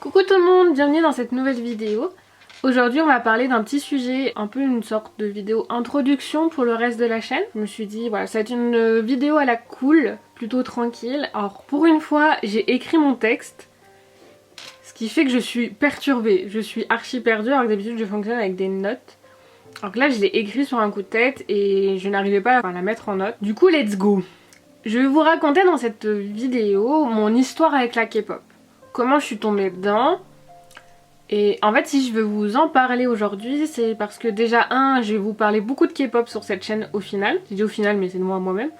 Coucou tout le monde, bienvenue dans cette nouvelle vidéo. Aujourd'hui on va parler d'un petit sujet, un peu une sorte de vidéo introduction pour le reste de la chaîne. Je me suis dit voilà, ça va être une vidéo à la cool, plutôt tranquille. Alors pour une fois j'ai écrit mon texte, ce qui fait que je suis perturbée, je suis archi perdue alors que d'habitude je fonctionne avec des notes. Alors que là je l'ai écrit sur un coup de tête et je n'arrivais pas à la mettre en note. Du coup let's go. Je vais vous raconter dans cette vidéo mon histoire avec la K-pop. Comment je suis tombée dedans. Et en fait si je veux vous en parler aujourd'hui c'est parce que déjà je vais vous parler beaucoup de K-pop sur cette chaîne au final. J'ai dit au final mais c'est de moi-même.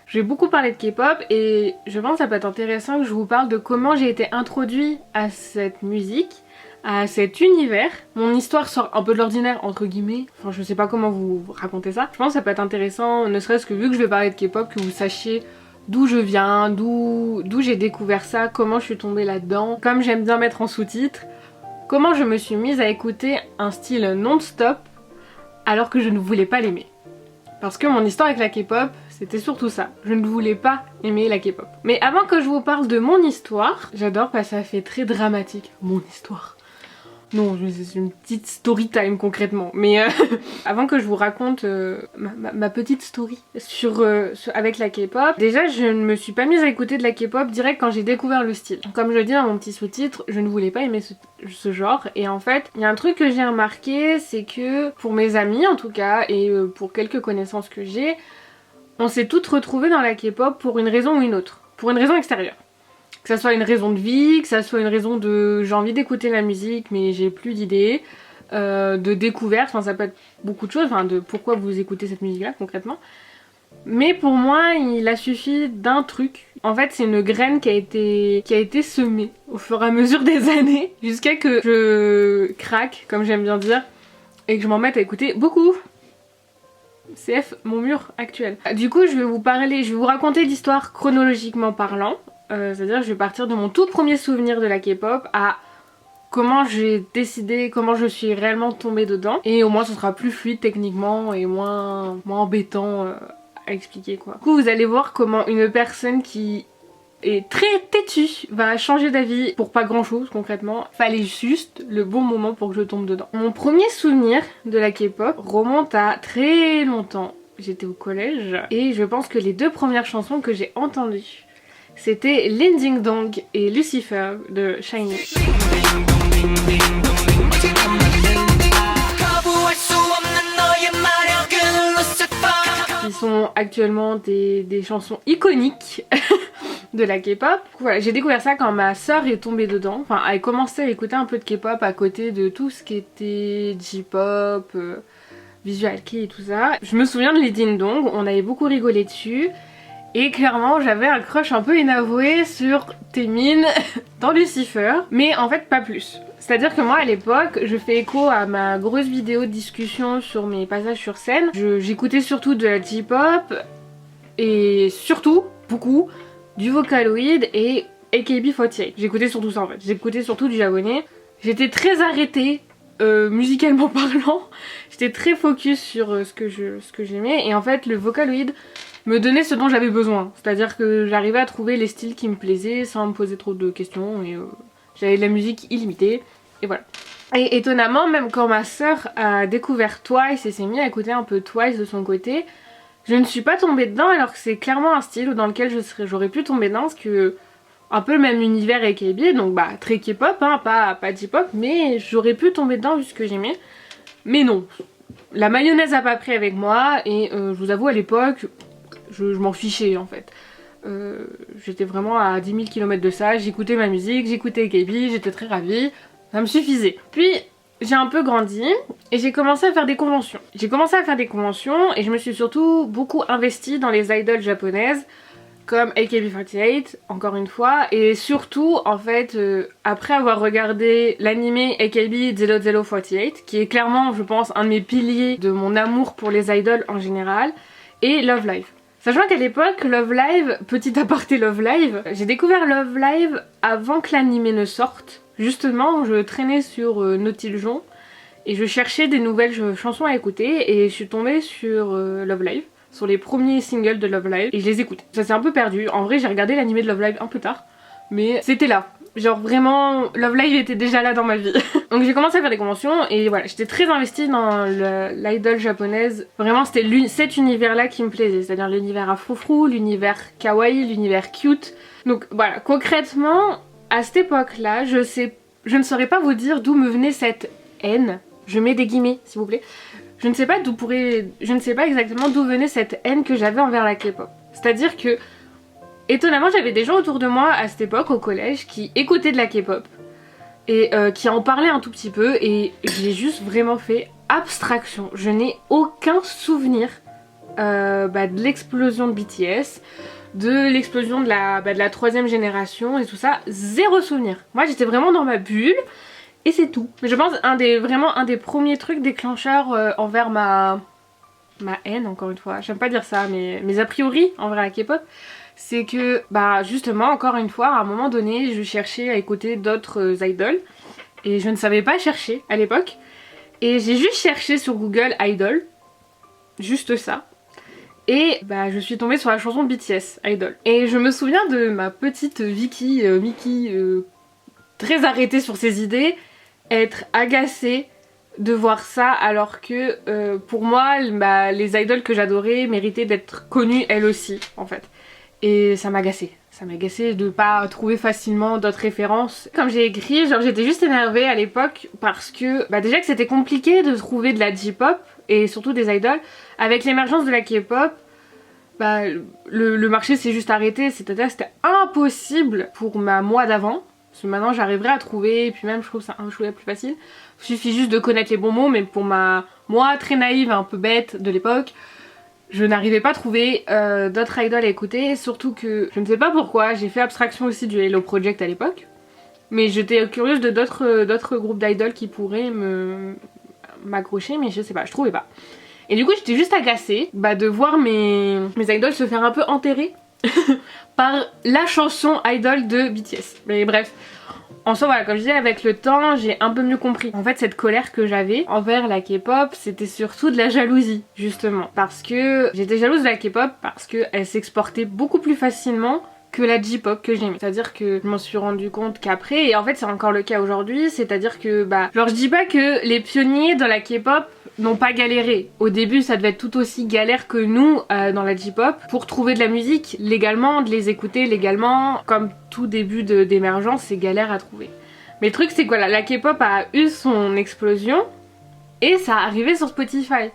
Je vais beaucoup parler de K-pop et je pense que ça peut être intéressant que je vous parle de comment j'ai été introduit à cette musique, à cet univers. Mon histoire sort un peu de l'ordinaire entre guillemets, enfin je sais pas comment vous raconter ça. Je pense que ça peut être intéressant, ne serait-ce que vu que je vais parler de K-pop, que vous sachiez d'où je viens, d'où j'ai découvert ça, comment je suis tombée là-dedans, comme j'aime bien mettre en sous-titres, comment je me suis mise à écouter un style non-stop alors que je ne voulais pas l'aimer. Parce que mon histoire avec la K-pop, c'était surtout ça. Je ne voulais pas aimer la K-pop. Mais avant que je vous parle de mon histoire, j'adore parce que ça fait très dramatique. Mon histoire. Non, c'est une petite story time concrètement. Mais avant que je vous raconte ma petite story avec la K-pop, déjà je ne me suis pas mise à écouter de la K-pop direct quand j'ai découvert le style. Comme je le dis dans mon petit sous-titre, je ne voulais pas aimer ce genre. Et en fait, il y a un truc que j'ai remarqué, c'est que pour mes amis en tout cas, et pour quelques connaissances que j'ai, on s'est toutes retrouvées dans la K-pop pour une raison ou une autre. Pour une raison extérieure. Que ça soit une raison de vie, que ça soit une raison de j'ai envie d'écouter la musique mais j'ai plus d'idées, de découverte, enfin ça peut être beaucoup de choses, enfin de pourquoi vous écoutez cette musique là concrètement. Mais pour moi il a suffi d'un truc. En fait c'est une graine qui a été semée au fur et à mesure des années jusqu'à que je craque, comme j'aime bien dire, et que je m'en mette à écouter beaucoup. CF, mon mur actuel. Du coup je vais vous raconter l'histoire chronologiquement parlant. C'est-à-dire que je vais partir de mon tout premier souvenir de la K-pop à comment j'ai décidé, comment je suis réellement tombée dedans. Et au moins ce sera plus fluide techniquement et moins embêtant à expliquer quoi. Du coup vous allez voir comment une personne qui est très têtue va changer d'avis pour pas grand chose concrètement. Fallait juste le bon moment pour que je tombe dedans. Mon premier souvenir de la K-pop remonte à très longtemps. J'étais au collège et je pense que les deux premières chansons que j'ai entendues c'était Lin Ding Dong et Lucifer de SHINee. Qui sont actuellement des chansons iconiques de la K-pop. Voilà, j'ai découvert ça quand ma soeur est tombée dedans. Enfin, elle a commencé à écouter un peu de K-pop à côté de tout ce qui était J-pop, Visual Kei et tout ça. Je me souviens de Lin Ding Dong, on avait beaucoup rigolé dessus. Et clairement j'avais un crush un peu inavoué sur Taemin dans Lucifer, mais en fait pas plus. C'est-à-dire que moi à l'époque, je fais écho à ma grosse vidéo de discussion sur mes passages sur scène. J'écoutais surtout de la J-pop et surtout, beaucoup, du Vocaloid et AKB48. J'écoutais surtout ça en fait, j'écoutais surtout du japonais. J'étais très arrêtée. Musicalement parlant, j'étais très focus sur ce que j'aimais et en fait le Vocaloid me donnait ce dont j'avais besoin, c'est-à-dire que j'arrivais à trouver les styles qui me plaisaient sans me poser trop de questions et j'avais de la musique illimitée et voilà. Et étonnamment, même quand ma soeur a découvert Twice et s'est mise à écouter un peu Twice de son côté, je ne suis pas tombée dedans alors que c'est clairement un style dans lequel j'aurais pu tomber dedans parce que un peu le même univers AKB, donc bah très K-pop, hein, pas J-pop, mais j'aurais pu tomber dedans vu ce que j'aimais. Mais non, la mayonnaise a pas pris avec moi et je vous avoue à l'époque, je m'en fichais en fait. J'étais vraiment à 10 000 km de ça, j'écoutais ma musique, j'écoutais AKB, j'étais très ravie, ça me suffisait. Puis j'ai un peu grandi et j'ai commencé à faire des conventions. Et je me suis surtout beaucoup investie dans les idoles japonaises comme AKB48 encore une fois, et surtout en fait après avoir regardé l'anime AKB 0048 qui est clairement je pense un de mes piliers de mon amour pour les idoles en général, et Love Live. Sachant qu'à l'époque Love Live, petit aparté Love Live, j'ai découvert Love Live avant que l'anime ne sorte. Justement je traînais sur Nautiljon et je cherchais des nouvelles chansons à écouter et je suis tombée sur Love Live, sur les premiers singles de Love Live et je les écoute. Ça s'est un peu perdu, en vrai j'ai regardé l'animé de Love Live un peu tard, mais c'était là. Genre vraiment, Love Live était déjà là dans ma vie. Donc j'ai commencé à faire des conventions et voilà, j'étais très investie dans l'idol japonaise. Vraiment c'était cet univers là qui me plaisait, c'est-à-dire l'univers afro-frou, l'univers kawaii, l'univers cute. Donc voilà, concrètement, à cette époque là, je ne saurais pas vous dire d'où me venait cette haine. Je mets des guillemets s'il vous plaît. Je ne sais pas exactement d'où venait cette haine que j'avais envers la K-pop. C'est-à-dire que étonnamment, j'avais des gens autour de moi à cette époque, au collège, qui écoutaient de la K-pop et qui en parlaient un tout petit peu et j'ai juste vraiment fait abstraction. Je n'ai aucun souvenir de l'explosion de BTS, de l'explosion de la troisième génération et tout ça. Zéro souvenir. Moi, j'étais vraiment dans ma bulle et c'est tout. Mais je pense vraiment un des premiers trucs déclencheurs envers ma haine, encore une fois. J'aime pas dire ça, mais mes a priori envers la K-pop. C'est que, justement, encore une fois, à un moment donné, je cherchais à écouter d'autres idoles. Et je ne savais pas chercher à l'époque. Et j'ai juste cherché sur Google Idol. Juste ça. Et je suis tombée sur la chanson de BTS, Idol. Et je me souviens de ma petite Mickey, très arrêtée sur ses idées, être agacée de voir ça alors que pour moi, les idoles que j'adorais méritaient d'être connues elles aussi, en fait. Et ça m'agaçait. Ça m'agaçait de pas trouver facilement d'autres références. Comme j'ai écrit, genre j'étais juste énervée à l'époque parce que déjà que c'était compliqué de trouver de la J-pop et surtout des idoles. Avec l'émergence de la K-pop, le marché s'est juste arrêté. C'est-à-dire que c'était impossible pour moi d'avant. Parce que maintenant j'arriverai à trouver, et puis même je trouve ça un chouïa plus facile. Il suffit juste de connaître les bons mots, mais pour moi très naïve, un peu bête de l'époque, je n'arrivais pas à trouver d'autres idoles à écouter, surtout que je ne sais pas pourquoi, j'ai fait abstraction aussi du Hello Project à l'époque. Mais j'étais curieuse de d'autres groupes d'idoles qui pourraient m'accrocher, mais je sais pas, je trouvais pas. Et du coup j'étais juste agacée de voir mes idoles se faire un peu enterrer par la chanson idol de BTS. Mais bref. En soi voilà, comme je disais, avec le temps j'ai un peu mieux compris. En fait cette colère que j'avais envers la K-pop c'était surtout de la jalousie justement. Parce que j'étais jalouse de la K-pop parce qu'elle s'exportait beaucoup plus facilement que la J-pop que j'aimais. C'est-à-dire que je m'en suis rendu compte qu'après, et en fait c'est encore le cas aujourd'hui, c'est-à-dire que genre je dis pas que les pionniers dans la K-pop n'ont pas galéré. Au début ça devait être tout aussi galère que nous dans la J-pop pour trouver de la musique légalement, de les écouter légalement. Comme tout début d'émergence c'est galère à trouver. Mais le truc c'est que voilà, la K-pop a eu son explosion et ça a arrivé sur Spotify.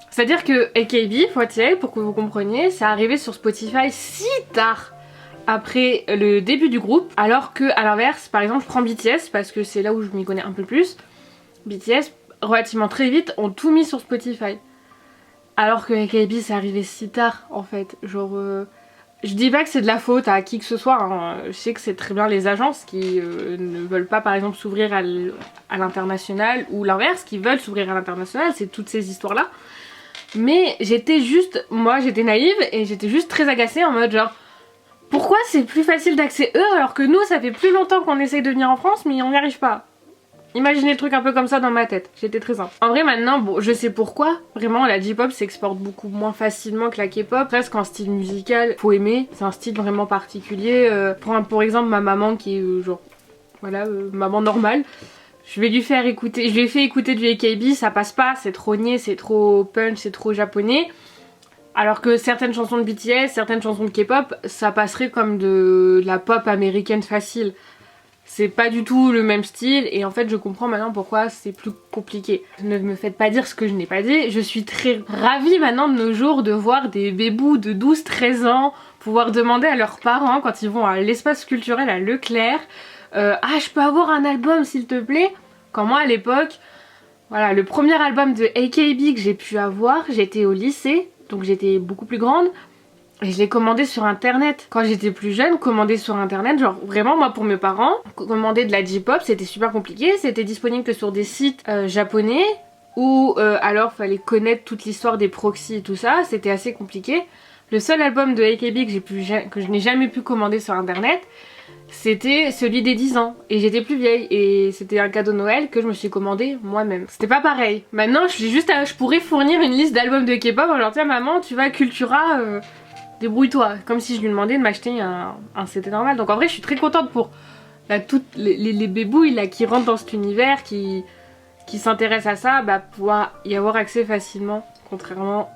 C'est-à-dire que AKB48, pour que vous compreniez, ça arrivé sur Spotify si tard après le début du groupe, alors que à l'inverse, par exemple je prends BTS parce que c'est là où je m'y connais un peu plus. BTS relativement très vite ont tout mis sur Spotify, alors que AKB c'est arrivé si tard en fait. Genre je dis pas que c'est de la faute à qui que ce soit, hein. Je sais que c'est très bien les agences qui ne veulent pas par exemple s'ouvrir à l'international, ou l'inverse, qui veulent s'ouvrir à l'international, c'est toutes ces histoires là. Mais j'étais naïve et j'étais juste très agacée en mode genre pourquoi c'est plus facile d'accès eux alors que nous ça fait plus longtemps qu'on essaye de venir en France mais on n'y arrive pas. Imaginez le truc un peu comme ça dans ma tête, j'étais très simple. En vrai maintenant, bon, je sais pourquoi, vraiment la J-pop s'exporte beaucoup moins facilement que la K-pop. Presque en style musical, faut aimer, c'est un style vraiment particulier. Pour exemple ma maman qui est genre, voilà, maman normale. Je lui ai fait écouter du AKB, ça passe pas, c'est trop niais, c'est trop punch, c'est trop japonais. Alors que certaines chansons de BTS, certaines chansons de K-pop, ça passerait comme de la pop américaine facile. C'est pas du tout le même style et en fait je comprends maintenant pourquoi c'est plus compliqué. Ne me faites pas dire ce que je n'ai pas dit, je suis très ravie maintenant de nos jours de voir des bébous de 12-13 ans pouvoir demander à leurs parents quand ils vont à l'espace culturel à Leclerc ah je peux avoir un album s'il te plaît. Quand moi à l'époque, voilà, le premier album de AKB que j'ai pu avoir, j'étais au lycée, donc j'étais beaucoup plus grande. Et je l'ai commandé sur internet. Quand j'étais plus jeune, commander sur internet, genre vraiment moi pour mes parents, commander de la J-pop c'était super compliqué, c'était disponible que sur des sites japonais ou alors fallait connaître toute l'histoire des proxys et tout ça, c'était assez compliqué. Le seul album de AKB que je n'ai jamais pu commander sur internet, c'était celui des 10 ans et j'étais plus vieille et c'était un cadeau de Noël que je me suis commandé moi-même. C'était pas pareil. Maintenant je pourrais fournir une liste d'albums de K-pop en leur disant maman tu vas à Cultura, débrouille-toi, comme si je lui demandais de m'acheter un CD normal. Donc en vrai je suis très contente pour là, toutes les bébouilles là, qui rentrent dans cet univers, qui s'intéressent à ça, bah pouvoir y avoir accès facilement, contrairement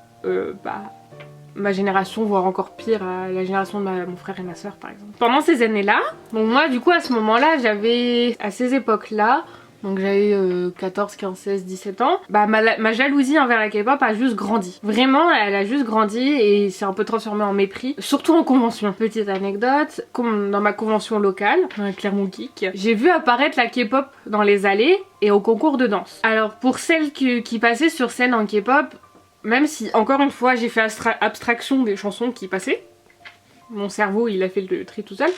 ma génération, voire encore pire à la génération de mon frère et ma soeur par exemple. Pendant ces années-là, donc moi du coup à ce moment-là, à ces époques-là, donc j'avais 14, 15, 16, 17 ans, bah ma jalousie envers la K-pop a juste grandi. Vraiment, elle a juste grandi et s'est un peu transformée en mépris, surtout en convention. Petite anecdote, comme dans ma convention locale, Clermont Geek, j'ai vu apparaître la K-pop dans les allées et au concours de danse. Alors pour celles qui passaient sur scène en K-pop, même si, encore une fois, j'ai fait abstraction des chansons qui passaient, mon cerveau, il a fait le tri tout seul,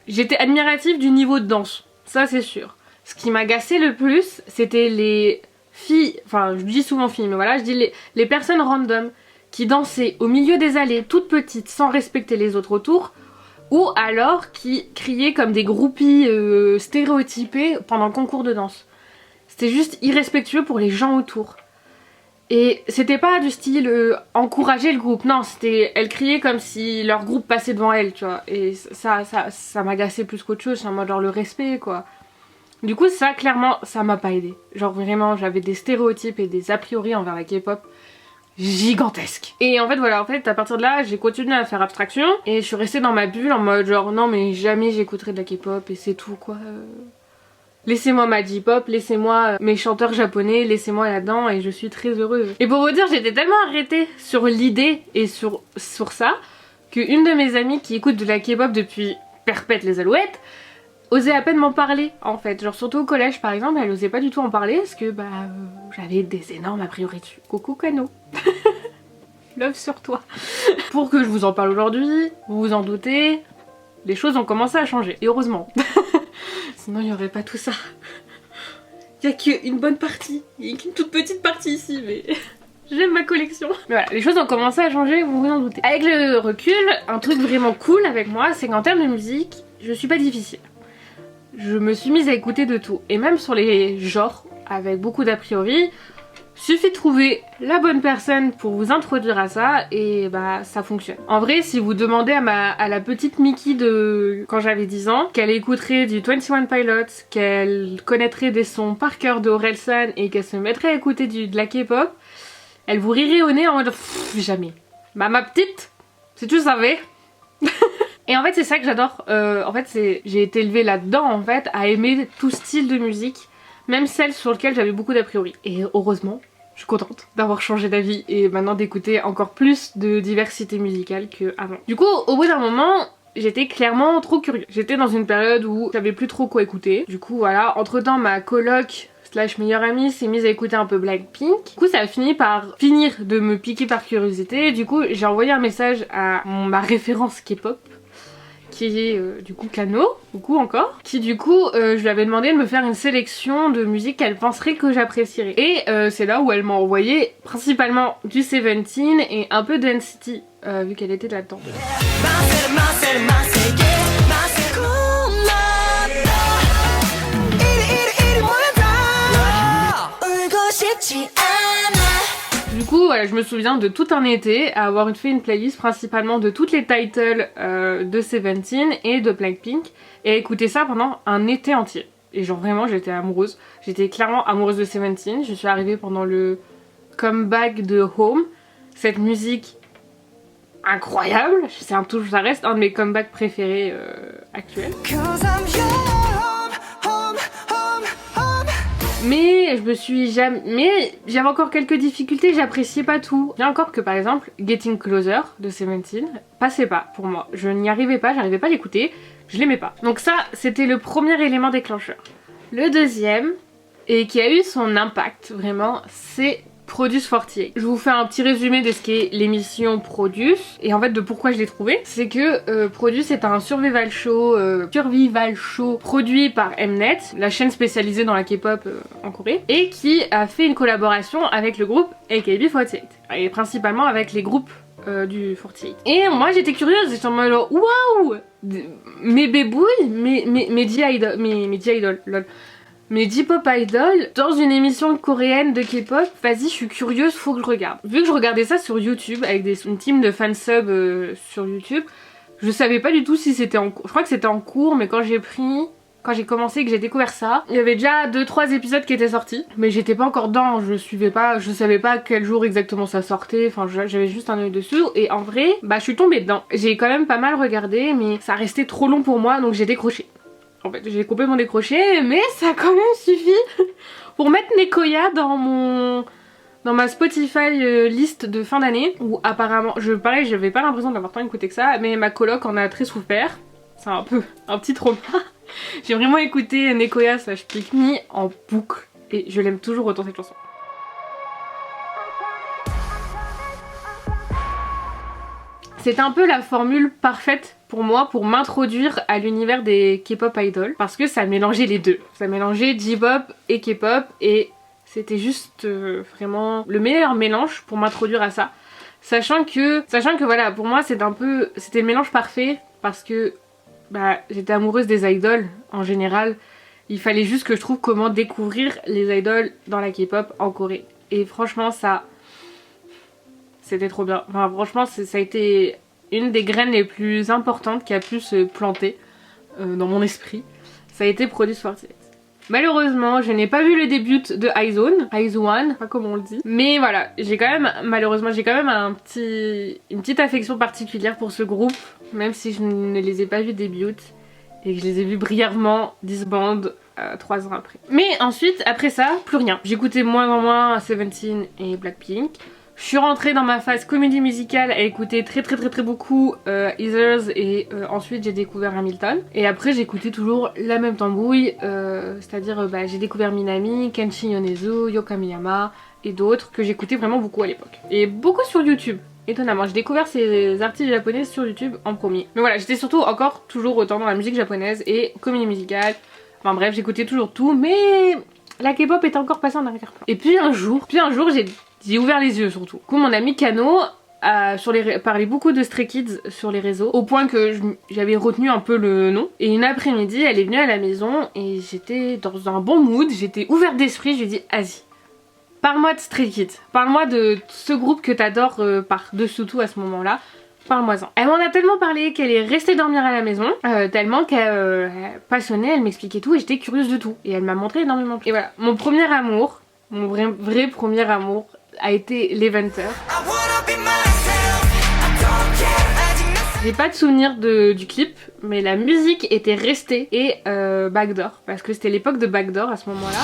j'étais admirative du niveau de danse, ça c'est sûr. Ce qui m'agaçait le plus, c'était les filles, enfin je dis souvent filles, mais voilà, je dis les personnes random qui dansaient au milieu des allées, toutes petites, sans respecter les autres autour, ou alors qui criaient comme des groupies stéréotypées pendant le concours de danse. C'était juste irrespectueux pour les gens autour. Et c'était pas du style encourager le groupe, non, c'était elles criaient comme si leur groupe passait devant elles, tu vois. Et ça m'agaçait plus qu'autre chose, c'est en mode genre le respect quoi. Du coup ça clairement ça m'a pas aidé. Genre vraiment j'avais des stéréotypes et des a priori envers la K-pop gigantesques. Et en fait à partir de là j'ai continué à faire abstraction et je suis restée dans ma bulle en mode genre non mais jamais j'écouterai de la K-pop et c'est tout quoi. Laissez-moi ma J-pop, laissez-moi mes chanteurs japonais, laissez-moi là-dedans et je suis très heureuse. Et pour vous dire, j'étais tellement arrêtée sur l'idée et sur ça qu'une de mes amies qui écoute de la K-pop depuis perpète les alouettes osait à peine m'en parler en fait. Genre surtout au collège par exemple, elle osait pas du tout en parler parce que j'avais des énormes a priori dessus. Coucou Kano. Love sur toi. Pour que je vous en parle aujourd'hui, vous vous en doutez, les choses ont commencé à changer. Et heureusement. Sinon il n'y aurait pas tout ça. Il n'y a qu'une bonne partie. Il n'y a qu'une toute petite partie ici, mais j'aime ma collection. Mais voilà, les choses ont commencé à changer, vous vous en doutez. Avec le recul, un truc vraiment cool avec moi, c'est qu'en termes de musique, je suis pas difficile. Je me suis mise à écouter de tout. Et même sur les genres, avec beaucoup d'a priori, suffit de trouver la bonne personne pour vous introduire à ça et ça fonctionne. En vrai, si vous demandez à la petite Mickey de quand j'avais 10 ans, qu'elle écouterait du 21 Pilots, qu'elle connaîtrait des sons par cœur de Orelsan et qu'elle se mettrait à écouter de la K-pop, elle vous rirait au nez en mode jamais. Bah ma petite, si tu savais. Et en fait c'est ça que j'adore, j'ai été élevée là-dedans en fait, à aimer tout style de musique. Même celle sur laquelle j'avais beaucoup d'a priori. Et heureusement, je suis contente d'avoir changé d'avis et maintenant d'écouter encore plus de diversité musicale qu'avant. Du coup, au bout d'un moment, j'étais clairement trop curieuse. J'étais dans une période où je savais plus trop quoi écouter. Du coup, voilà, entre temps, ma coloc / meilleure amie s'est mise à écouter un peu Blackpink. Du coup, ça a fini par finir de me piquer par curiosité. Du coup, j'ai envoyé un message à ma référence K-pop, qui est du coup Kano, beaucoup encore, qui du coup je lui avais demandé de me faire une sélection de musique qu'elle penserait que j'apprécierais. Et c'est là où elle m'a envoyé principalement du Seventeen et un peu de NCT, vu qu'elle était là-dedans. Du coup, voilà, je me souviens de tout un été à avoir fait une playlist principalement de toutes les titles de Seventeen et de Blackpink et à écouter ça pendant un été entier. Et genre vraiment j'étais amoureuse, j'étais clairement amoureuse de Seventeen. Je suis arrivée pendant le comeback de Home, cette musique incroyable, ça reste un de mes comebacks préférés actuels. Mais j'avais encore quelques difficultés, j'appréciais pas tout. Bien encore que par exemple Getting Closer de Seventeen passait pas pour moi. Je n'y arrivais pas, j'arrivais pas à l'écouter, je l'aimais pas. Donc ça c'était le premier élément déclencheur. Le deuxième, et qui a eu son impact vraiment, c'est Produce 48. Je vous fais un petit résumé de ce qu'est l'émission Produce et en fait de pourquoi je l'ai trouvé. C'est que Produce est un survival show produit par Mnet, la chaîne spécialisée dans la K-pop en Corée, et qui a fait une collaboration avec le groupe AKB48 et principalement avec les groupes du 48. Et moi j'étais curieuse, j'étais en mode waouh, mes bébouilles, mes J-idol, lol. Mais J-pop idol dans une émission coréenne de K-pop, vas-y je suis curieuse, faut que je regarde. Vu que je regardais ça sur YouTube avec une team de fansub sur YouTube, Je savais pas du tout si c'était en cours. Je crois que c'était en cours, mais quand j'ai commencé et que j'ai découvert ça, il y avait déjà 2-3 épisodes qui étaient sortis, mais j'étais pas encore dedans, je savais pas quel jour exactement ça sortait, enfin j'avais juste un œil dessus, et en vrai, bah je suis tombée dedans. J'ai quand même pas mal regardé, mais ça restait trop long pour moi, donc j'ai décroché. En fait, j'ai complètement décroché, mais ça a quand même suffi pour mettre Nekoya dans ma Spotify liste de fin d'année, où apparemment, pareil, j'avais pas l'impression d'avoir tant écouté que ça, mais ma coloc en a très souffert. C'est un peu un petit trauma. J'ai vraiment écouté Nekoya / Pick Me en boucle, et je l'aime toujours autant cette chanson. C'est un peu la formule parfaite pour moi pour m'introduire à l'univers des K-pop idols, parce que ça mélangeait les deux. Ça mélangeait J-pop et K-pop, et c'était juste vraiment le meilleur mélange pour m'introduire à ça. Sachant que voilà, pour moi c'était le mélange parfait, parce que bah, j'étais amoureuse des idols en général. Il fallait juste que je trouve comment découvrir les idols dans la K-pop en Corée. Et franchement c'était trop bien. Enfin franchement ça a été une des graines les plus importantes qui a pu se planter dans mon esprit. Ça a été Produce 48. Malheureusement, je n'ai pas vu le début de IZ*ONE, pas comment on le dit. Mais voilà, j'ai quand même une petite affection particulière pour ce groupe, même si je ne les ai pas vus début et que je les ai vus brièvement disband 3 ans après. Mais ensuite, après ça, plus rien. J'écoutais moins en moins Seventeen et Blackpink. Je suis rentrée dans ma phase comédie musicale à écouter très beaucoup Heathers, et ensuite j'ai découvert Hamilton. Et après j'écoutais toujours la même tambouille, c'est-à-dire j'ai découvert Minami, Kenshi Yonezu, Yoko Miyama et d'autres que j'écoutais vraiment beaucoup à l'époque. Et beaucoup sur YouTube. Étonnamment, j'ai découvert ces artistes japonais sur YouTube en premier. Mais voilà, j'étais surtout toujours autant dans la musique japonaise et comédie musicale. Enfin bref, j'écoutais toujours tout, mais la K-pop était encore passée en arrière-plan. Et puis un jour j'ai ouvert les yeux surtout. Du coup, mon ami Kano parlait beaucoup de Stray Kids sur les réseaux, au point que j'avais retenu un peu le nom. Et une après-midi, elle est venue à la maison et j'étais dans un bon mood, j'étais ouverte d'esprit, je lui ai dit vas-y, parle-moi de Stray Kids, parle-moi de ce groupe que t'adores par-dessus tout à ce moment-là. Parle-moi-en. Elle m'en a tellement parlé qu'elle est restée dormir à la maison, tellement qu'elle passionnée, elle m'expliquait tout et j'étais curieuse de tout. Et elle m'a montré énormément. Et voilà, mon premier amour, mon vrai premier amour a été l'Eventer. J'ai pas de souvenir du clip, mais la musique était restée, et Backdoor, parce que c'était l'époque de Backdoor à ce moment-là.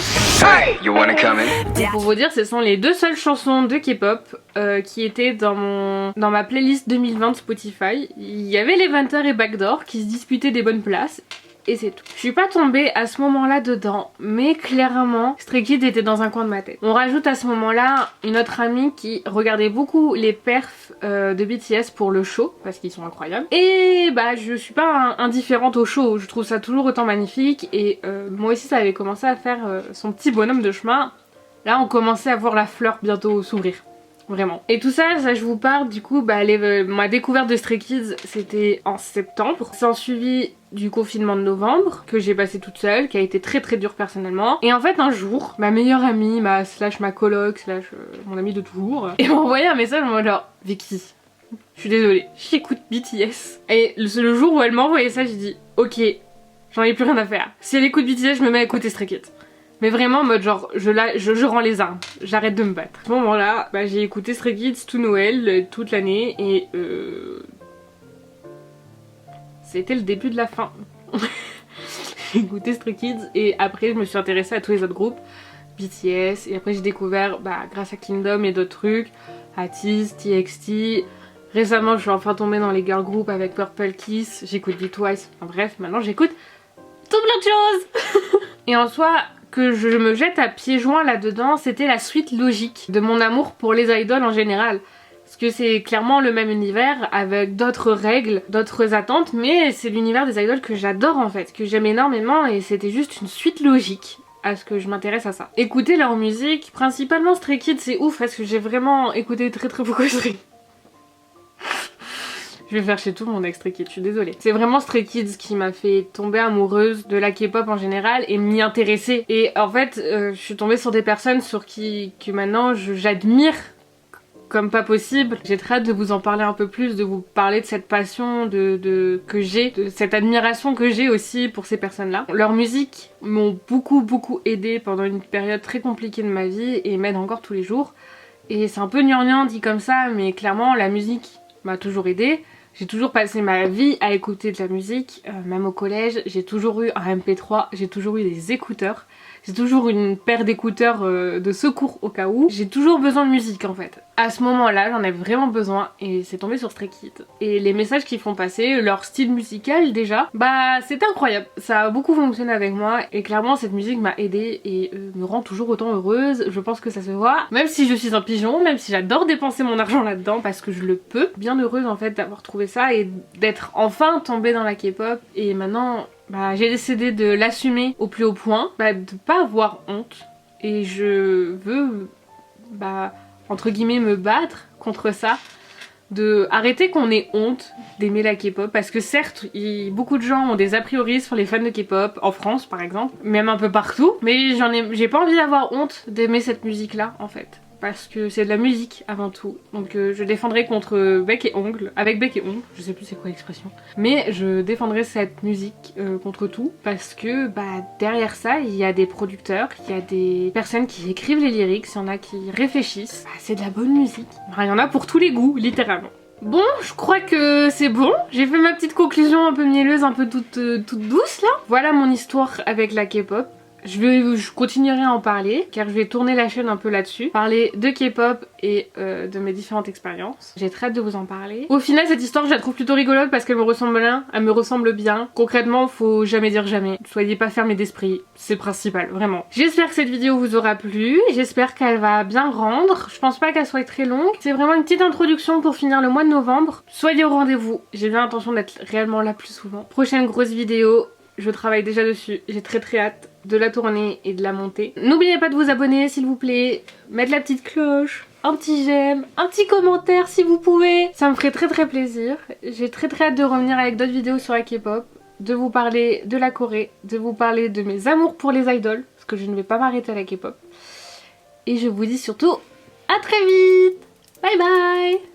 Hey, you wanna come in? Pour vous dire, ce sont les 2 seules chansons de K-pop qui étaient dans ma playlist 2020 Spotify. Il y avait l'Eventer et Backdoor qui se disputaient des bonnes places. Et c'est tout. Je suis pas tombée à ce moment-là dedans, mais clairement Stray Kids était dans un coin de ma tête. On rajoute à ce moment-là une autre amie qui regardait beaucoup les perfs de BTS pour le show, parce qu'ils sont incroyables. Et bah je suis pas indifférente au show, je trouve ça toujours autant magnifique, et moi aussi ça avait commencé à faire son petit bonhomme de chemin. Là on commençait à voir la fleur bientôt s'ouvrir. Vraiment. Et tout ça, je vous parle du coup, ma découverte de Stray Kids c'était en septembre. S'en suivi du confinement de novembre, que j'ai passé toute seule, qui a été très dur personnellement. Et en fait un jour, ma meilleure amie, ma coloc, mon amie de toujours, et m'a envoyé un message en mode genre Vicky, je suis désolée, j'écoute BTS. Et le jour où elle m'a envoyé ça, j'ai dit ok, j'en ai plus rien à faire. Si elle écoute BTS, je me mets à écouter Stray Kids. Mais vraiment en mode genre je rends les armes, j'arrête de me battre. À ce moment là, j'ai écouté Stray Kids tout Noël, toute l'année, et c'était le début de la fin. J'ai écouté Stray Kids et après je me suis intéressée à tous les autres groupes, BTS, et après j'ai découvert grâce à Kingdom et d'autres trucs, ATEEZ, TXT. Récemment je suis enfin tombée dans les girl groups avec Purple Kiss, j'écoute BTS, enfin bref, maintenant j'écoute tout plein de choses. Et en soi, que je me jette à pieds joints là-dedans, c'était la suite logique de mon amour pour les idoles en général. Parce que c'est clairement le même univers avec d'autres règles, d'autres attentes, mais c'est l'univers des idoles que j'adore en fait, que j'aime énormément, et c'était juste une suite logique à ce que je m'intéresse à ça. Écouter leur musique, principalement Stray Kids, c'est ouf parce que j'ai vraiment écouté très beaucoup Stray Kids. Je vais faire chez tout le monde avec Stray Kids, je suis désolée. C'est vraiment Stray Kids qui m'a fait tomber amoureuse de la K-pop en général et m'y intéresser. Et en fait, je suis tombée sur des personnes que maintenant j'admire comme pas possible. J'ai très hâte de vous en parler un peu plus, de vous parler de cette passion que j'ai, de cette admiration que j'ai aussi pour ces personnes-là. Leur musique m'ont beaucoup aidé pendant une période très compliquée de ma vie et m'aident encore tous les jours. Et c'est un peu gnangnan dit comme ça, mais clairement la musique m'a toujours aidée. J'ai toujours passé ma vie à écouter de la musique, même au collège, j'ai toujours eu un MP3, j'ai toujours eu des écouteurs. J'ai toujours une paire d'écouteurs de secours au cas où. J'ai toujours besoin de musique en fait. À ce moment-là, j'en avais vraiment besoin et c'est tombé sur Stray Kids. Et les messages qu'ils font passer, leur style musical déjà, bah c'est incroyable. Ça a beaucoup fonctionné avec moi et clairement cette musique m'a aidée et me rend toujours autant heureuse. Je pense que ça se voit. Même si je suis un pigeon, même si j'adore dépenser mon argent là-dedans parce que je le peux. Bien heureuse en fait d'avoir trouvé ça et d'être enfin tombée dans la K-pop. Et maintenant... bah, j'ai décidé de l'assumer au plus haut point, de pas avoir honte et je veux entre guillemets me battre contre ça, de arrêter qu'on ait honte d'aimer la K-pop parce que certes beaucoup de gens ont des a priori sur les fans de K-pop en France par exemple, même un peu partout, mais j'ai pas envie d'avoir honte d'aimer cette musique là en fait. Parce que c'est de la musique avant tout. Donc je défendrai contre bec et ongle, avec bec et ongle, je sais plus c'est quoi l'expression. Mais je défendrai cette musique contre tout parce que derrière ça il y a des producteurs, il y a des personnes qui écrivent les lyrics, il y en a qui réfléchissent. C'est de la bonne musique. Il y en a pour tous les goûts, littéralement. Bon, je crois que c'est bon. J'ai fait ma petite conclusion un peu mielleuse, un peu toute douce là. Voilà mon histoire avec la K-pop. Je continuerai à en parler car je vais tourner la chaîne un peu là-dessus, parler de K-pop et de mes différentes expériences. J'ai très hâte de vous en parler. Au final cette histoire je la trouve plutôt rigolote parce qu'elle me ressemble bien. Concrètement faut jamais dire jamais, soyez pas fermés d'esprit, c'est le principal, vraiment. J'espère que cette vidéo vous aura plu, j'espère qu'elle va bien rendre, je pense pas qu'elle soit très longue. C'est vraiment une petite introduction pour finir le mois de novembre. Soyez au rendez-vous, j'ai bien l'intention d'être réellement là plus souvent. Prochaine grosse vidéo, je travaille déjà dessus, j'ai très hâte de la tourner et de la monter. N'oubliez pas de vous abonner s'il vous plaît, mettre la petite cloche, un petit j'aime, un petit commentaire si vous pouvez. Ça me ferait très plaisir. J'ai très hâte de revenir avec d'autres vidéos sur la K-pop, de vous parler de la Corée, de vous parler de mes amours pour les idols, parce que je ne vais pas m'arrêter à la K-pop. Et je vous dis surtout à très vite. Bye bye.